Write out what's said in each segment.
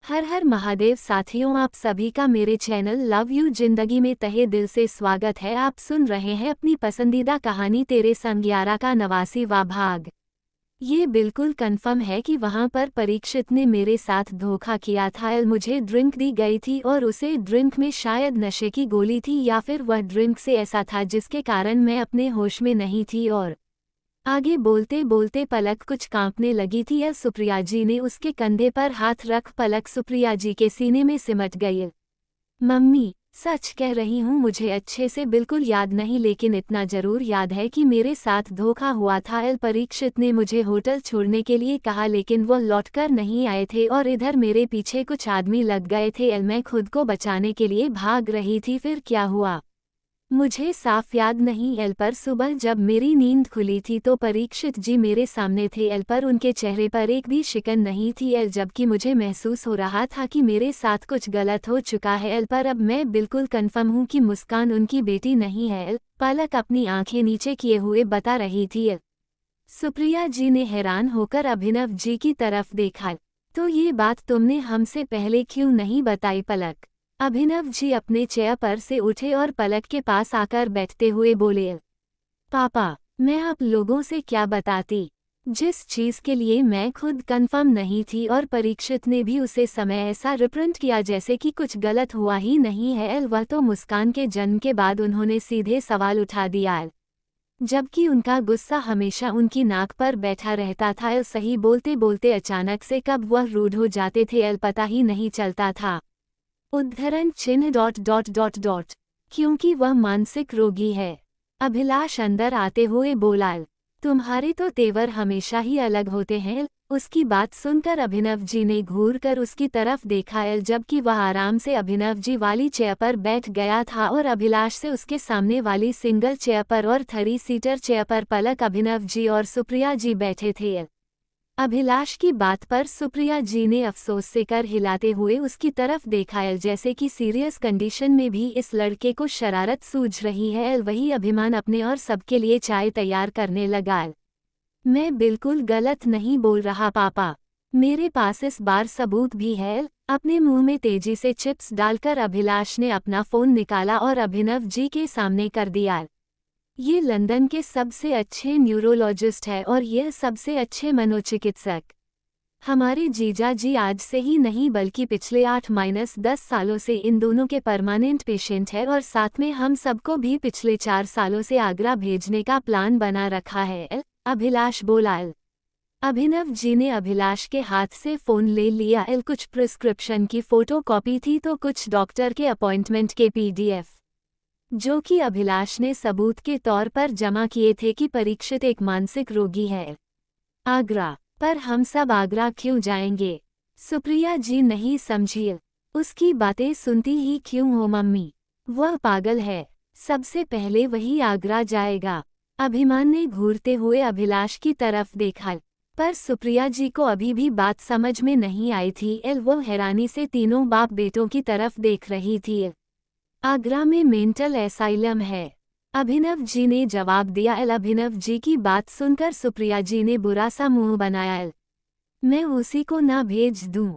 हर हर महादेव साथियों, आप सभी का मेरे चैनल लव यू जिंदगी में तहे दिल से स्वागत है। आप सुन रहे हैं अपनी पसंदीदा कहानी तेरे संग 11 का 89वां भाग। ये बिल्कुल कंफर्म है कि वहां पर परीक्षित ने मेरे साथ धोखा किया था। मुझे ड्रिंक दी गई थी और उसे ड्रिंक में शायद नशे की गोली थी या फिर वह ड्रिंक से ऐसा था जिसके कारण मैं अपने होश में नहीं थी। और आगे बोलते बोलते पलक कुछ कांपने लगी थी। सुप्रिया जी ने उसके कंधे पर हाथ रख पलक सुप्रिया जी के सीने में सिमट गई। मम्मी, सच कह रही हूँ, मुझे अच्छे से बिल्कुल याद नहीं, लेकिन इतना जरूर याद है कि मेरे साथ धोखा हुआ था। परीक्षित ने मुझे होटल छोड़ने के लिए कहा, लेकिन वो लौटकर नहीं आए थे और इधर मेरे पीछे कुछ आदमी लग गए थे। मैं खुद को बचाने के लिए भाग रही थी। फिर क्या हुआ मुझे साफ याद नहीं। पर सुबह जब मेरी नींद खुली थी तो परीक्षित जी मेरे सामने थे। पर उनके चेहरे पर एक भी शिकन नहीं थी। जबकि मुझे महसूस हो रहा था कि मेरे साथ कुछ गलत हो चुका है। पर अब मैं बिल्कुल कन्फर्म हूँ कि मुस्कान उनकी बेटी नहीं है। पलक अपनी आंखें नीचे किए हुए बता रही थी। सुप्रिया जी ने हैरान होकर अभिनव जी की तरफ देखा। तो ये बात तुमने हमसे पहले क्यों नहीं बताई पलक? अभिनव जी अपने चेयर पर से उठे और पलक के पास आकर बैठते हुए बोले, पापा, मैं आप लोगों से क्या बताती। जिस चीज के लिए मैं खुद कंफर्म नहीं थी और परीक्षित ने भी उसे समय ऐसा रिप्रेजेंट किया जैसे कि कुछ गलत हुआ ही नहीं है। वह तो मुस्कान के जन्म के बाद उन्होंने सीधे सवाल उठा दिया, जबकि उनका गुस्सा हमेशा उनकी नाक पर बैठा रहता था। सही बोलते बोलते अचानक से कब वह रूड हो जाते थे पता ही नहीं चलता था। उद्धरण चिन्ह डॉट डॉट डॉट डॉट क्योंकि वह मानसिक रोगी है। अभिलाष अंदर आते हुए बोला, तुम्हारे तो तेवर हमेशा ही अलग होते हैं। उसकी बात सुनकर अभिनव जी ने घूर कर उसकी तरफ देखा, जबकि वह आराम से अभिनव जी वाली चेयर पर बैठ गया था और अभिलाष से उसके सामने वाली सिंगल चेयर पर और 3 सीटर चेयर पर पलक, अभिनव जी और सुप्रिया जी बैठे थे। अभिलाष की बात पर सुप्रिया जी ने अफसोस से कर हिलाते हुए उसकी तरफ देखा, जैसे कि सीरियस कंडीशन में भी इस लड़के को शरारत सूझ रही है। वही अभिमान अपने और सबके लिए चाय तैयार करने लगा। मैं बिल्कुल गलत नहीं बोल रहा पापा, मेरे पास इस बार सबूत भी है। अपने मुंह में तेजी से चिप्स डालकर अभिलाष ने अपना फोन निकाला और अभिनव जी के सामने कर दिया। ये लंदन के सबसे अच्छे न्यूरोलॉजिस्ट है और यह सबसे अच्छे मनोचिकित्सक। हमारे जीजा जी आज से ही नहीं बल्कि पिछले 8-10 सालों से इन दोनों के परमानेंट पेशेंट है और साथ में हम सबको भी पिछले 4 सालों से आगरा भेजने का प्लान बना रखा है। अभिलाष बोला। अभिनव जी ने अभिलाष के हाथ से फोन ले लिया। कुछ प्रिस्क्रिप्शन की फोटो कॉपी थी तो कुछ डॉक्टर के अपॉइंटमेंट के PDF, जो कि अभिलाष ने सबूत के तौर पर जमा किए थे कि परीक्षित एक मानसिक रोगी है। आगरा, पर हम सब आगरा क्यों जाएंगे? सुप्रिया जी नहीं समझी। उसकी बातें सुनती ही क्यों हो मम्मी? वह पागल है, सबसे पहले वही आगरा जाएगा। अभिमान ने घूरते हुए अभिलाष की तरफ देखा, पर सुप्रिया जी को अभी भी बात समझ में नहीं आई थी। वो हैरानी से तीनों बाप बेटों की तरफ देख रही थी। आगरा में मेंटल एसाइलम है, अभिनव जी ने जवाब दिया। अभिनव जी की बात सुनकर सुप्रिया जी ने बुरा सा मुंह बनाया। मैं उसी को ना भेज दूं?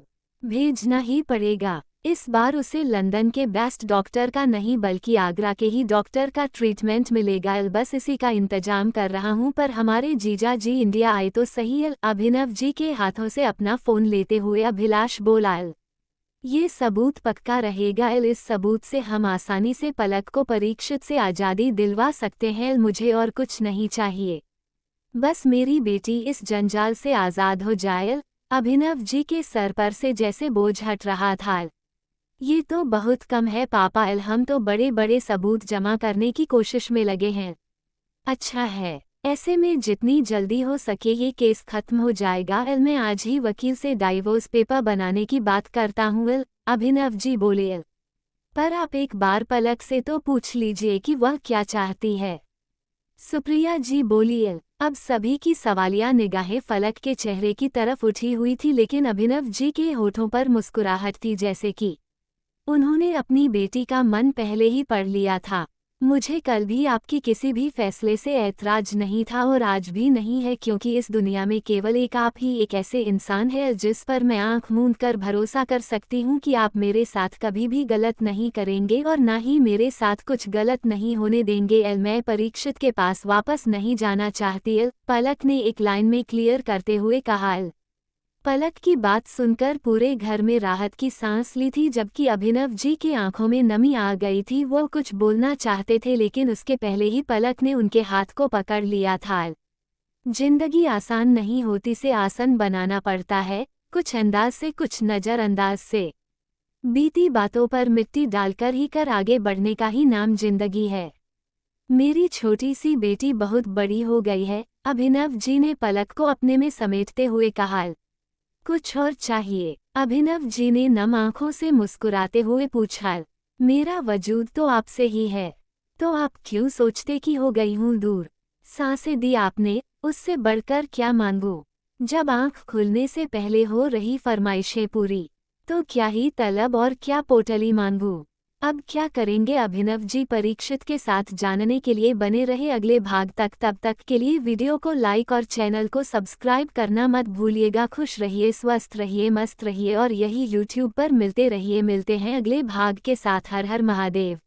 भेजना ही पड़ेगा। इस बार उसे लंदन के बेस्ट डॉक्टर का नहीं बल्कि आगरा के ही डॉक्टर का ट्रीटमेंट मिलेगा। बस इसी का इंतजाम कर रहा हूं। पर हमारे जीजा जी इंडिया आए तो सही। अभिनव जी के हाथों से अपना फोन लेते हुए अभिलाष बोला, ये सबूत पक्का रहेगा। इस सबूत से हम आसानी से पलक को परीक्षित से आज़ादी दिलवा सकते हैं। मुझे और कुछ नहीं चाहिए, बस मेरी बेटी इस जंजाल से आज़ाद हो जाए। अभिनव जी के सर पर से जैसे बोझ हट रहा था। ये तो बहुत कम है पापा, हम तो बड़े बड़े सबूत जमा करने की कोशिश में लगे हैं। अच्छा है, ऐसे में जितनी जल्दी हो सके ये केस खत्म हो जाएगा। मैं आज ही वकील से डाइवोर्स पेपर बनाने की बात करता हूँ। अभिनव जी बोले, पर आप एक बार पलक से तो पूछ लीजिए कि वह क्या चाहती है। सुप्रिया जी बोली। अब सभी की सवालिया निगाहें फलक के चेहरे की तरफ उठी हुई थी, लेकिन अभिनव जी के होठों पर मुस्कुराहट थी, जैसे कि उन्होंने अपनी बेटी का मन पहले ही पढ़ लिया था। मुझे कल भी आपकी किसी भी फैसले से ऐतराज नहीं था और आज भी नहीं है, क्योंकि इस दुनिया में केवल एक आप ही एक ऐसे इंसान है जिस पर मैं आंख मूंद कर भरोसा कर सकती हूँ कि आप मेरे साथ कभी भी गलत नहीं करेंगे और ना ही मेरे साथ कुछ गलत नहीं होने देंगे। मैं परीक्षित के पास वापस नहीं जाना चाहती, पलक ने एक लाइन में क्लियर करते हुए कहा। पलक की बात सुनकर पूरे घर में राहत की सांस ली थी, जबकि अभिनव जी की आंखों में नमी आ गई थी। वो कुछ बोलना चाहते थे लेकिन उसके पहले ही पलक ने उनके हाथ को पकड़ लिया था। जिंदगी आसान नहीं होती, से आसान बनाना पड़ता है, कुछ अंदाज से, कुछ नज़रअंदाज से। बीती बातों पर मिट्टी डालकर ही कर आगे बढ़ने का ही नाम जिंदगी है। मेरी छोटी सी बेटी बहुत बड़ी हो गई है, अभिनव जी ने पलक को अपने में समेटते हुए कहा। कुछ और चाहिए? अभिनव जी ने नम आंखों से मुस्कुराते हुए पूछा। मेरा वजूद तो आपसे ही है, तो आप क्यों सोचते कि हो गई हूँ दूर? सांसें दी आपने, उससे बढ़कर क्या मांगूं? जब आंख खुलने से पहले हो रही फरमाइशें पूरी, तो क्या ही तलब और क्या पोटली मांगूं? अब क्या करेंगे अभिनव जी? परीक्षित के साथ जानने के लिए बने रहे अगले भाग तक। तब तक के लिए वीडियो को लाइक और चैनल को सब्सक्राइब करना मत भूलिएगा। खुश रहिए, स्वस्थ रहिए, मस्त रहिए और यही यूट्यूब पर मिलते रहिए। मिलते हैं अगले भाग के साथ। हर हर महादेव।